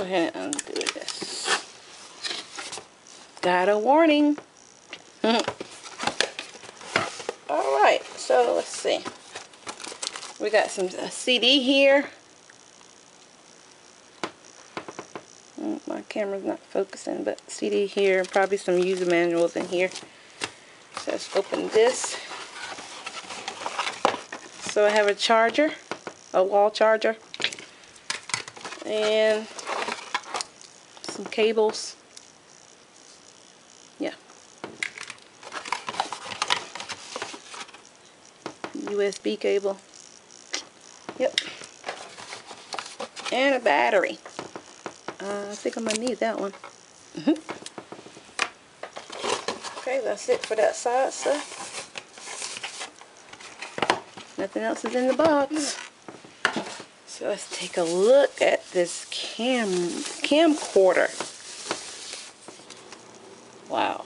ahead and undo this. Got a warning. Alright, so let's see. We got some CD here. My camera's not focusing, but CD here. Probably some user manuals in here. So let's open this. So I have a charger, a wall charger, and some cables. Yeah. USB cable. Yep. And a battery. I think I'm gonna need that one. Okay, that's it for that side stuff. Nothing else is in the box. So let's take a look at this camcorder. Wow.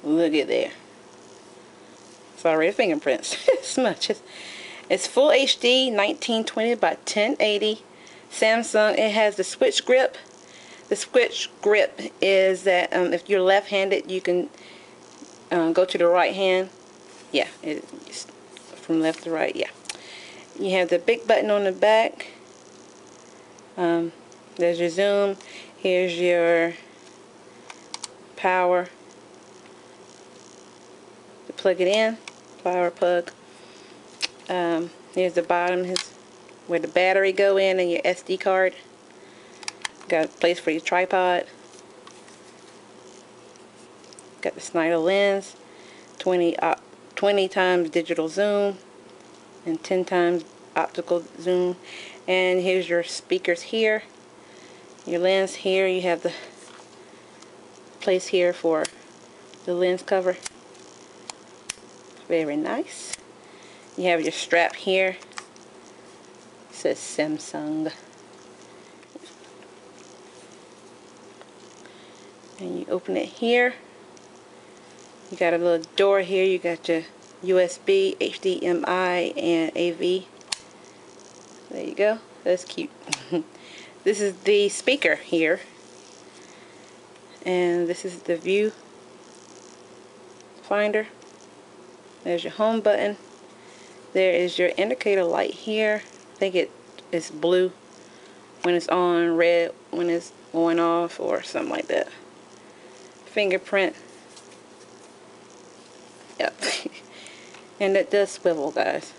Look at there. Sorry, fingerprints. Smudges. It's full HD, 1920 by 1080. Samsung. It has the switch grip. The switch grip is that if you're left-handed, you can go to the right hand. Yeah, it's from left to right. Yeah. You have the big button on the back. There's your zoom. Here's your power. To plug it in. Power plug. Here's the bottom. Where the battery go in and your SD card. Got a place for your tripod. Got the Snyder lens. 20 times digital zoom and 10 times optical zoom. And here's your speakers here. Your lens here. You have the place here for the lens cover. Very nice. You have your strap here. It says Samsung. And you open it here. You got a little door here. You got your USB, HDMI, and AV. There you go. That's cute. This is the speaker here. And this is the view finder. There's your home button. There is your indicator light here. I think it is blue when it's on, red when it's going off, or something like that. Fingerprint. Yep. And it does swivel, guys.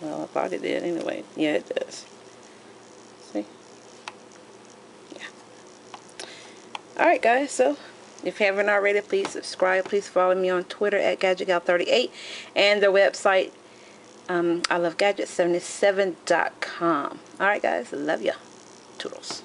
Well, I thought it did anyway. Yeah, it does. See? Yeah. Alright, guys, so if you haven't already, please subscribe. Please follow me on Twitter at GadgetGal38 and the website ilovegadget77.com. Alright, guys, love ya. Toodles.